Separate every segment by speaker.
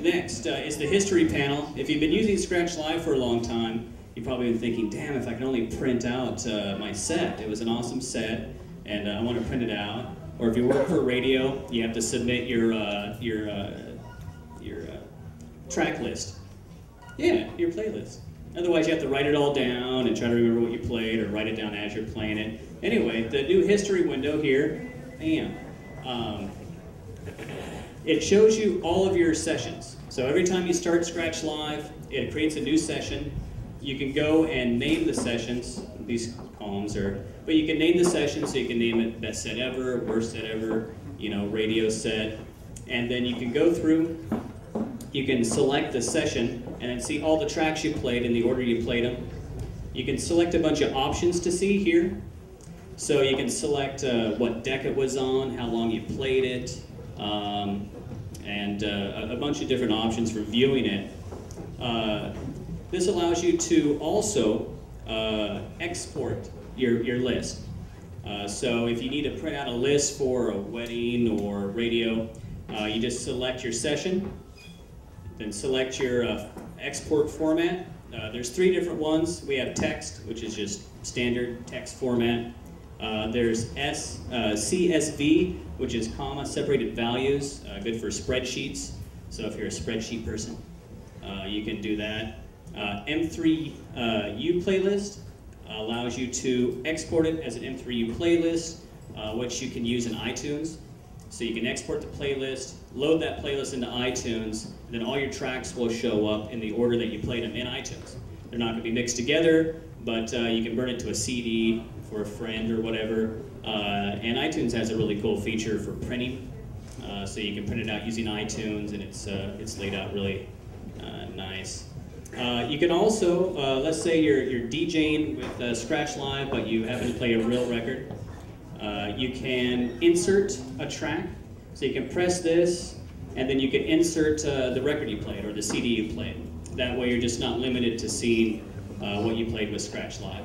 Speaker 1: Next is the history panel. If you've been using Scratch Live for a long time, you've probably been thinking, damn, if I could only print out my set. It was an awesome set, and I want to print it out. Or if you work for radio, you have to submit your track list. Yeah, your playlist. Otherwise, you have to write it all down and try to remember what you played, or write it down as you're playing it. Anyway, the new history window here, bam. It shows you all of your sessions. So every time you start Scratch Live, it creates a new session. You can go and name the sessions. These columns are, but you can name the session, so you can name it best set ever, worst set ever, you know, radio set. And then you can go through, you can select the session and then see all the tracks you played in the order you played them. You can select a bunch of options to see here. So you can select what deck it was on, how long you played it, and a bunch of different options for viewing it. This allows you to also export your list. So if you need to print out a list for a wedding or radio, you just select your session, then select your export format. There's 3 different ones. We have text, which is just standard text format. There's CSV, which is comma separated values, good for spreadsheets. So if you're a spreadsheet person, you can do that. M3U playlist allows you to export it as an M3U playlist, which you can use in iTunes. So you can export the playlist, load that playlist into iTunes, and then all your tracks will show up in the order that you played them in iTunes. They're not going to be mixed together, but you can burn it to a CD for a friend or whatever. And iTunes has a really cool feature for printing. So you can print it out using iTunes, and it's laid out really nice. You can also, let's say you're DJing with Scratch Live, but you happen to play a real record. You can insert a track. So you can press this, and then you can insert the record you played or the CD you played. That way you're just not limited to seeing what you played with Scratch Live.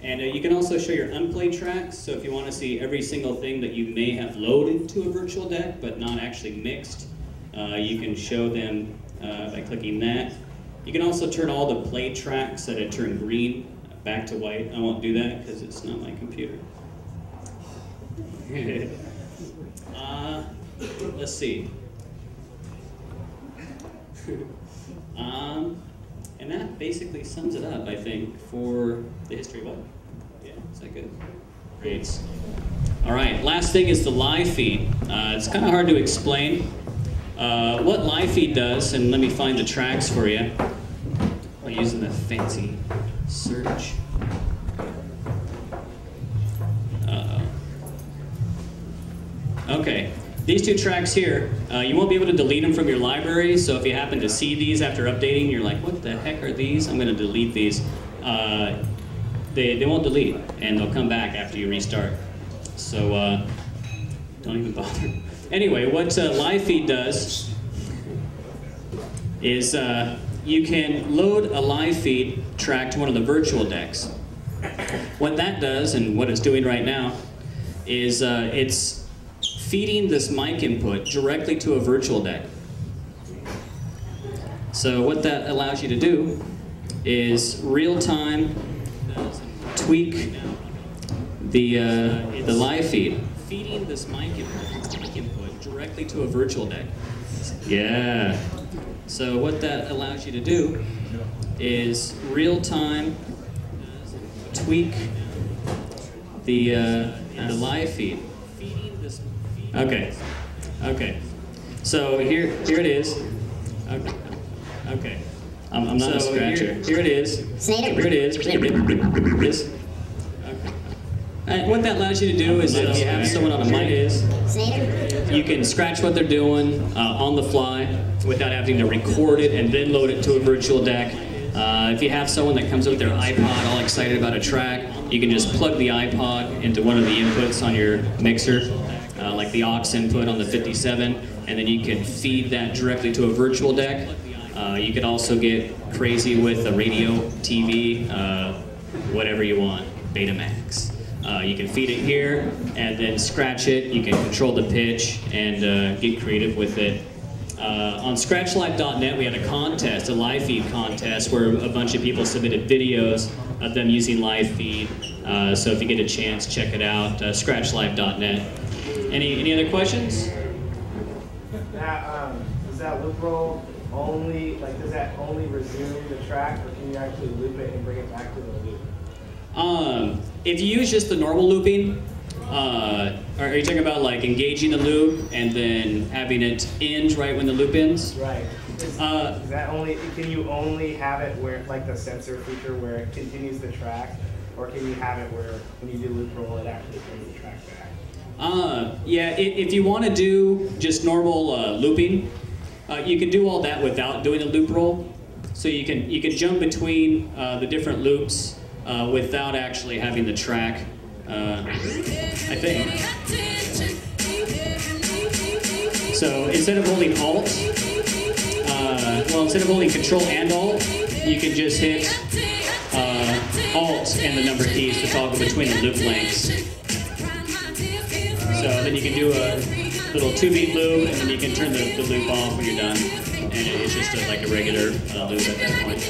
Speaker 1: And you can also show your unplayed tracks. So if you want to see every single thing that you may have loaded to a virtual deck but not actually mixed, you can show them by clicking that. You can also turn all the played tracks that had turned green back to white. I won't do that because it's not my computer. Let's see. And that basically sums it up, I think, for the history of it. Yeah, is that good? Great. All right, last thing is the live feed. It's kind of hard to explain. What live feed does, and let me find the tracks for you by using the fancy search. Okay, these 2 tracks here, you won't be able to delete them from your library, so if you happen to see these after updating, you're like, what the heck are these? I'm going to delete these. They won't delete, and they'll come back after you restart. So don't even bother. Anyway, what live feed does is you can load a live feed track to one of the virtual decks. What that does, and what it's doing right now, is it's feeding this mic input directly to a virtual deck. So what that allows you to do is real-time tweak the live feed. Feeding this mic input directly to a virtual deck. Yeah. So what that allows you to do is real-time tweak the live feed. Okay. Okay. So here it is. Okay. Okay. I'm not a scratcher. Here it is. Here it is. Here it is. What that allows you to do is if you have someone on a mic, you can scratch what they're doing on the fly without having to record it and then load it to a virtual deck. If you have someone that comes up with their iPod all excited about a track, you can just plug the iPod into one of the inputs on your mixer, like the aux input on the 57, and then you can feed that directly to a virtual deck. You can also get crazy with a radio, TV, whatever you want, Betamax. You can feed it here and then scratch it. You can control the pitch and get creative with it. On ScratchLive.net, we had a contest, a live feed contest, where a bunch of people submitted videos of them using live feed. So if you get a chance, check it out, ScratchLive.net. Any other questions?
Speaker 2: Does that loop roll only, does that only resume the track, or can you actually loop it and bring it back to the loop?
Speaker 1: If you use just the normal looping, are you talking about like engaging the loop and then having it end right when the loop ends?
Speaker 2: Right. Is that only, can you only have it where, like the sensor feature where it continues the track, or can you have it where when you do loop roll it actually brings the track back?
Speaker 1: Yeah, if you want to do just normal looping, you can do all that without doing a loop roll. So you can jump between the different loops without actually having the track. I think. So instead of holding Alt, instead of holding Control and Alt, you can just hit Alt and the number keys to toggle between the loop lengths. So then you can do a little 2-beat loop, and then you can turn the loop off when you're done. And it's just like a regular loop at that point.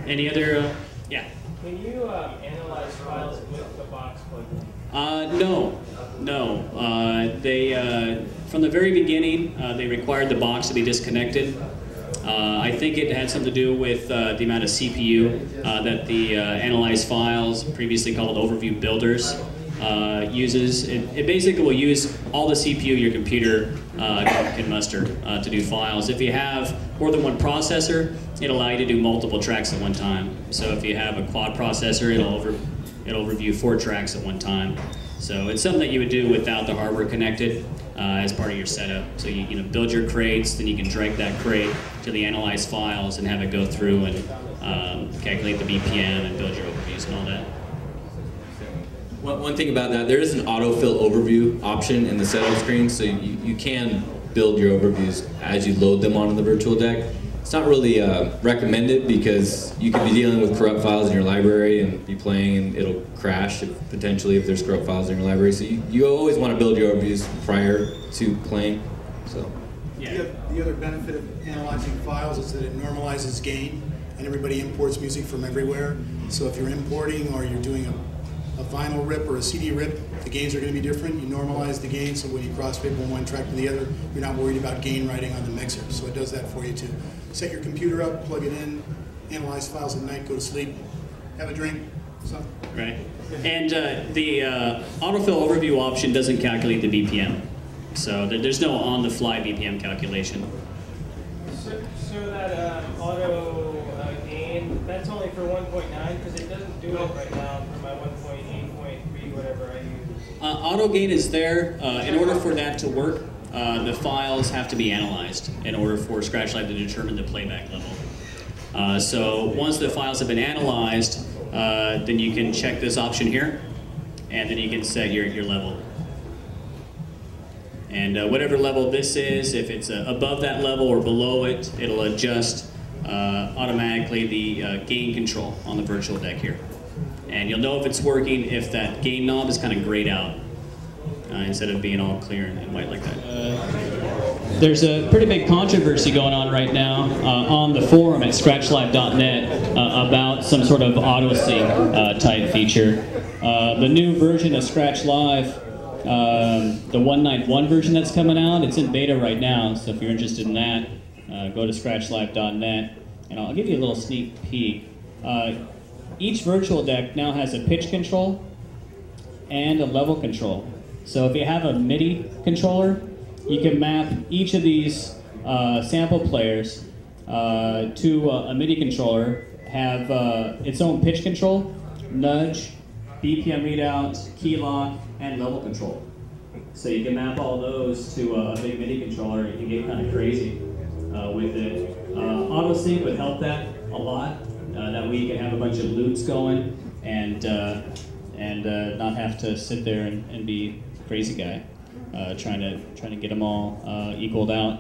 Speaker 1: Any other, yeah?
Speaker 2: Can you analyze files with the box plugin?
Speaker 1: No. They, from the very beginning, they required the box to be disconnected. I think it had something to do with the amount of CPU that the analyze files, previously called overview builders, uses. It basically will use all the CPU your computer can muster to do files. If you have more than one processor, it'll allow you to do multiple tracks at one time. So if you have a quad processor, it'll review 4 tracks at one time. So it's something that you would do without the hardware connected as part of your setup. So you build your crates, then you can drag that crate to the analyze files and have it go through and calculate the BPM and build your overviews and all that.
Speaker 3: One thing about that, there is an autofill overview option in the setup screen, so you can build your overviews as you load them onto the virtual deck. It's not really recommended because you could be dealing with corrupt files in your library and be playing and it'll crash potentially if there's corrupt files in your library. So you always want to build your overviews prior to playing. So.
Speaker 4: Yeah. The other benefit of analyzing files is that it normalizes gain, and everybody imports music from everywhere. So if you're importing or you're doing a vinyl rip or a CD rip, the gains are going to be different. You normalize the gain, so when you crossfade from one track to the other, you're not worried about gain writing on the mixer. So it does that for you too. Set your computer up, plug it in, analyze files at night, go to sleep, have a drink, something.
Speaker 1: Right. And the autofill overview option doesn't calculate the BPM. So there's no on-the-fly BPM calculation.
Speaker 2: So that auto gain, that's only for 1.9 because it doesn't do it right now for my 1.8.3 whatever I use.
Speaker 1: Auto gain is there. In order for that to work, the files have to be analyzed in order for ScratchLive to determine the playback level. So once the files have been analyzed, then you can check this option here, and then you can set your level. And whatever level this is, if it's above that level or below it, it'll adjust automatically the gain control on the virtual deck here. And you'll know if it's working if that gain knob is kind of grayed out instead of being all clear and white like that. There's a pretty big controversy going on right now on the forum at ScratchLive.net about some sort of auto-sync type feature. The new version of ScratchLive, the 191 version that's coming out, it's in beta right now, so if you're interested in that, go to ScratchLive.net, and I'll give you a little sneak peek. Each virtual deck now has a pitch control and a level control. So if you have a MIDI controller, you can map each of these sample players to a MIDI controller, have its own pitch control, nudge, BPM readout, key lock, and level control. So you can map all those to a big MIDI controller and you can get kind of crazy with it. Auto-sync would help that a lot. That way you can have a bunch of loops going and not have to sit there and be a crazy guy trying to get them all equaled out.